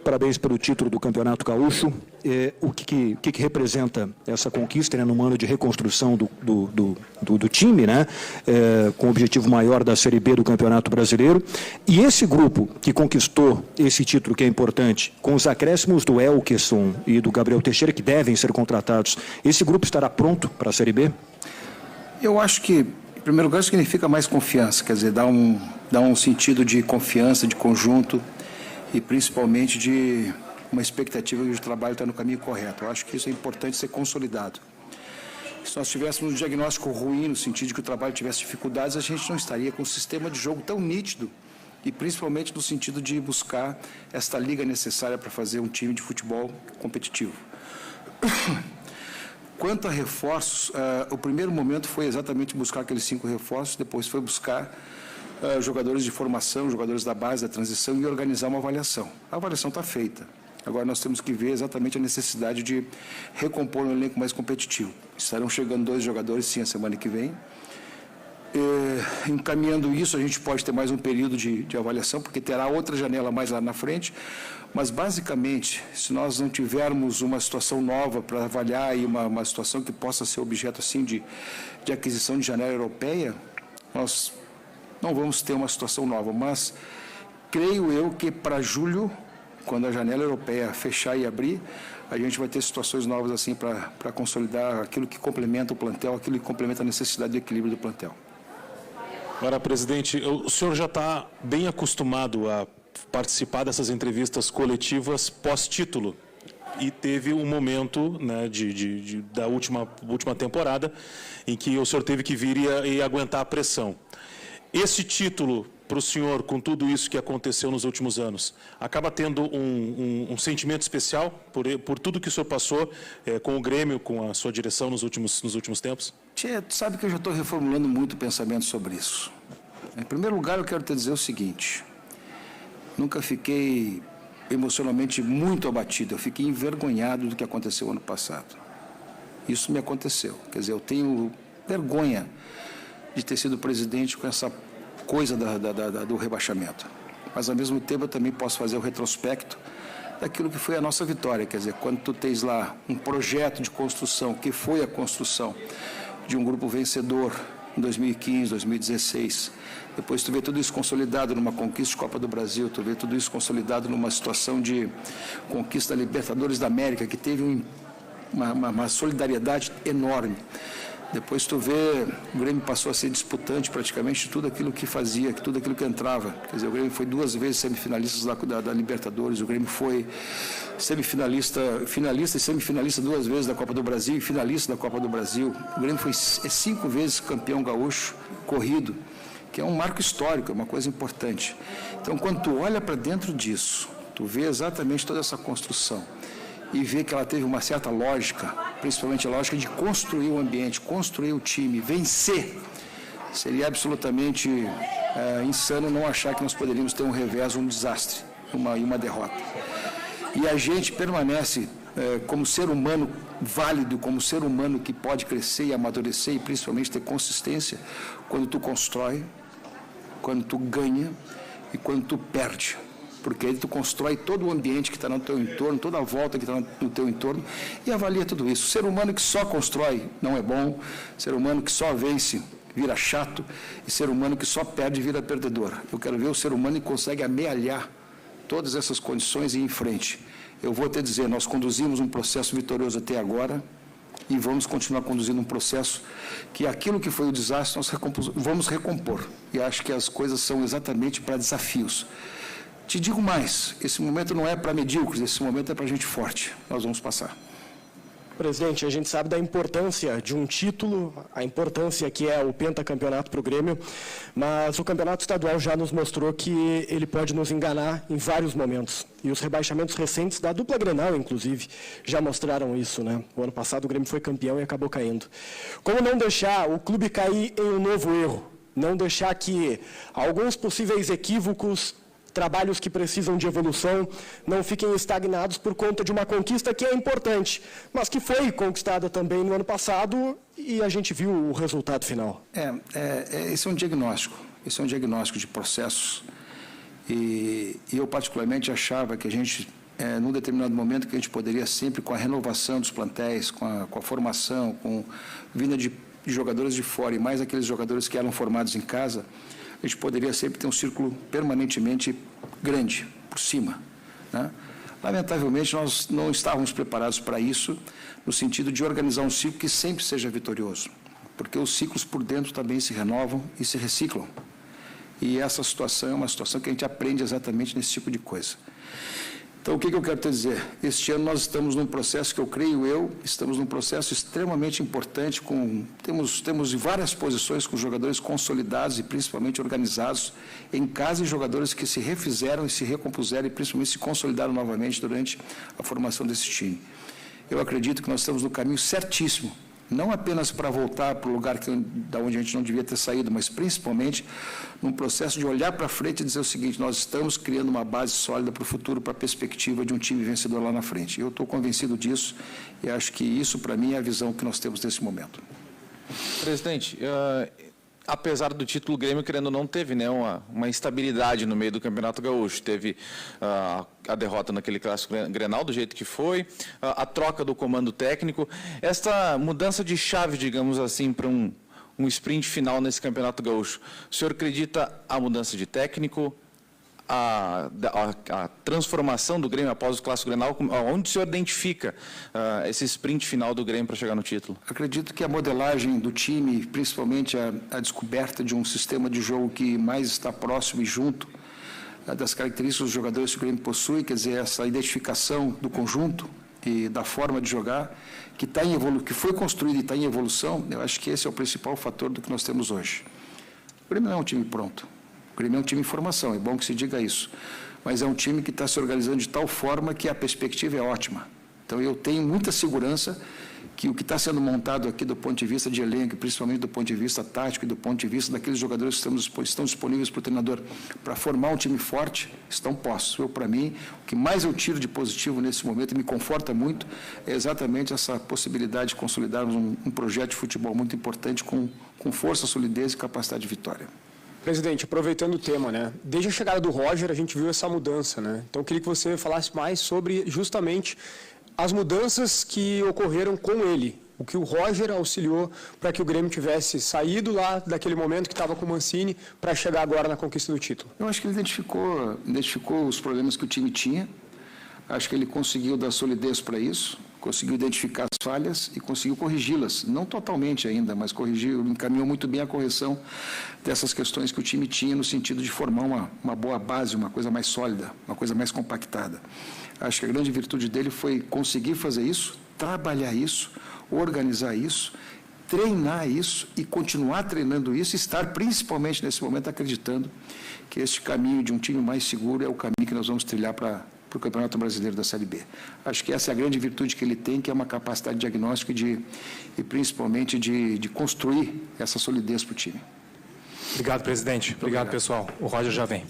parabéns pelo título do Campeonato Gaúcho. O que representa essa conquista, né, num ano de reconstrução do time, né, com o objetivo maior da Série B do Campeonato Brasileiro. E esse grupo que conquistou esse título, que é importante, com os acréscimos do Elkeson e do Gabriel Teixeira, que devem ser contratados, esse grupo estará pronto para a Série B? Eu acho que, em primeiro lugar, significa mais confiança, quer dizer, dá um sentido de confiança, de conjunto e principalmente de uma expectativa de que o trabalho está no caminho correto. Eu acho que isso é importante ser consolidado. Se nós tivéssemos um diagnóstico ruim, no sentido de que o trabalho tivesse dificuldades, a gente não estaria com um sistema de jogo tão nítido e principalmente no sentido de buscar esta liga necessária para fazer um time de futebol competitivo. Quanto a reforços, o primeiro momento foi exatamente buscar aqueles 5 reforços, depois foi buscar jogadores de formação, jogadores da base, da transição e organizar uma avaliação. A avaliação está feita. Agora nós temos que ver exatamente a necessidade de recompor um elenco mais competitivo. Estarão chegando 2 jogadores, sim, a semana que vem. Encaminhando isso, a gente pode ter mais um período de avaliação, porque terá outra janela mais lá na frente. Mas, basicamente, se nós não tivermos uma situação nova para avaliar e uma situação que possa ser objeto assim, de aquisição de janela europeia, nós não vamos ter uma situação nova. Mas creio eu que para julho, quando a janela europeia fechar e abrir, a gente vai ter situações novas assim para consolidar aquilo que complementa o plantel, aquilo que complementa a necessidade de equilíbrio do plantel. Agora, presidente, o senhor já está bem acostumado a participar dessas entrevistas coletivas pós-título e teve um momento, né, da última temporada em que o senhor teve que vir e aguentar a pressão. Esse título, para o senhor, com tudo isso que aconteceu nos últimos anos, acaba tendo um sentimento especial por tudo que o senhor passou com o Grêmio, com a sua direção nos últimos tempos? Tchê, tu sabe que eu já estou reformulando muito o pensamento sobre isso. Em primeiro lugar, eu quero te dizer o seguinte: nunca fiquei emocionalmente muito abatido, eu fiquei envergonhado do que aconteceu ano passado. Isso me aconteceu, quer dizer, eu tenho vergonha de ter sido presidente com essa coisa do rebaixamento. Mas, ao mesmo tempo, eu também posso fazer o retrospecto daquilo que foi a nossa vitória. Quer dizer, quando tu tens lá um projeto de construção, que foi a construção de um grupo vencedor em 2015, 2016, depois tu vê tudo isso consolidado numa conquista de Copa do Brasil, tu vê tudo isso consolidado numa situação de conquista da Libertadores da América, que teve uma solidariedade enorme. Depois tu vê, o Grêmio passou a ser disputante praticamente de tudo aquilo que fazia, tudo aquilo que entrava. Quer dizer, o Grêmio foi 2 vezes semifinalista da Libertadores, o Grêmio foi finalista e semifinalista 2 vezes da Copa do Brasil e finalista da Copa do Brasil. O Grêmio foi 5 vezes campeão gaúcho corrido, que é um marco histórico, é uma coisa importante. Então, quando tu olha para dentro disso, tu vê exatamente toda essa construção e vê que ela teve uma certa lógica, principalmente a lógica de construir o ambiente, construir o time, vencer. Seria absolutamente insano não achar que nós poderíamos ter um revés, um desastre, uma derrota. E a gente permanece como ser humano válido, como ser humano que pode crescer e amadurecer e principalmente ter consistência quando tu constrói, quando tu ganha e quando tu perde. Porque aí tu constrói todo o ambiente que está no teu entorno, toda a volta que está no teu entorno e avalia tudo isso. O ser humano que só constrói não é bom, ser humano que só vence vira chato e ser humano que só perde vira perdedor. Eu quero ver o ser humano que consegue amealhar todas essas condições e ir em frente. Eu vou te dizer, nós conduzimos um processo vitorioso até agora e vamos continuar conduzindo um processo que aquilo que foi o desastre nós vamos recompor. E acho que as coisas são exatamente para desafios. Te digo mais, esse momento não é para medíocres, esse momento é para gente forte. Nós vamos passar. Presidente, a gente sabe da importância de um título, a importância que é o pentacampeonato para o Grêmio, mas o campeonato estadual já nos mostrou que ele pode nos enganar em vários momentos. E os rebaixamentos recentes da dupla Grenal, inclusive, já mostraram isso, né? O ano passado o Grêmio foi campeão e acabou caindo. Como não deixar o clube cair em um novo erro? Não deixar que alguns possíveis equívocos, trabalhos que precisam de evolução, não fiquem estagnados por conta de uma conquista que é importante, mas que foi conquistada também no ano passado e a gente viu o resultado final. Esse é um diagnóstico. Esse é um diagnóstico de processos. E eu, particularmente, achava que a gente num determinado momento, que a gente poderia sempre, com a renovação dos plantéis, com a formação, com vinda de jogadores de fora e mais aqueles jogadores que eram formados em casa, a gente poderia sempre ter um círculo permanentemente grande, por cima, né? Lamentavelmente, nós não estávamos preparados para isso, no sentido de organizar um ciclo que sempre seja vitorioso, porque os ciclos por dentro também se renovam e se reciclam. E essa situação é uma situação que a gente aprende exatamente nesse tipo de coisa. Então, o que eu quero te dizer? Este ano nós estamos num processo que estamos num processo extremamente importante, temos várias posições com jogadores consolidados e principalmente organizados em casa, e jogadores que se refizeram e se recompuseram e principalmente se consolidaram novamente durante a formação desse time. Eu acredito que nós estamos no caminho certíssimo, não apenas para voltar para o lugar da onde a gente não devia ter saído, mas principalmente num processo de olhar para frente e dizer o seguinte: nós estamos criando uma base sólida para o futuro, para a perspectiva de um time vencedor lá na frente. Eu estou convencido disso e acho que isso, para mim, é a visão que nós temos nesse momento. Presidente, apesar do título, o Grêmio, querendo ou não, teve, né, uma instabilidade no meio do Campeonato Gaúcho. Teve a derrota naquele clássico Grenal, do jeito que foi, a troca do comando técnico. Esta mudança de chave, digamos assim, para um sprint final nesse Campeonato Gaúcho, o senhor acredita a mudança de técnico, a transformação do Grêmio após o clássico Grenal? Onde o senhor identifica esse sprint final do Grêmio para chegar no título? Acredito que a modelagem do time, principalmente a descoberta de um sistema de jogo que mais está próximo e junto das características dos jogadores que o Grêmio possui, quer dizer, essa identificação do conjunto e da forma de jogar, que foi construída e está em evolução, eu acho que esse é o principal fator do que nós temos hoje. O Grêmio não é um time pronto. O Grêmio é um time em formação, é bom que se diga isso. Mas é um time que está se organizando de tal forma que a perspectiva é ótima. Então, eu tenho muita segurança que o que está sendo montado aqui do ponto de vista de elenco, principalmente do ponto de vista tático e do ponto de vista daqueles jogadores que estão disponíveis para o treinador para formar um time forte, estão postos. Para mim, o que mais eu tiro de positivo nesse momento e me conforta muito é exatamente essa possibilidade de consolidarmos um projeto de futebol muito importante com força, solidez e capacidade de vitória. Presidente, aproveitando o tema, né? Desde a chegada do Roger, a gente viu essa mudança, né? Então, eu queria que você falasse mais sobre justamente as mudanças que ocorreram com ele, o que o Roger auxiliou para que o Grêmio tivesse saído lá daquele momento que estava com o Mancini para chegar agora na conquista do título. Eu acho que ele identificou os problemas que o time tinha, acho que ele conseguiu dar solidez para isso, conseguiu identificar as falhas e conseguiu corrigi-las, não totalmente ainda, mas encaminhou muito bem a correção dessas questões que o time tinha no sentido de formar uma boa base, uma coisa mais sólida, uma coisa mais compactada. Acho que a grande virtude dele foi conseguir fazer isso, trabalhar isso, organizar isso, treinar isso e continuar treinando isso, e estar principalmente nesse momento acreditando que este caminho de um time mais seguro é o caminho que nós vamos trilhar para o Campeonato Brasileiro da Série B. Acho que essa é a grande virtude que ele tem, que é uma capacidade de diagnóstico e principalmente de construir essa solidez para o time. Obrigado, presidente. Obrigado, pessoal. O Roger já vem.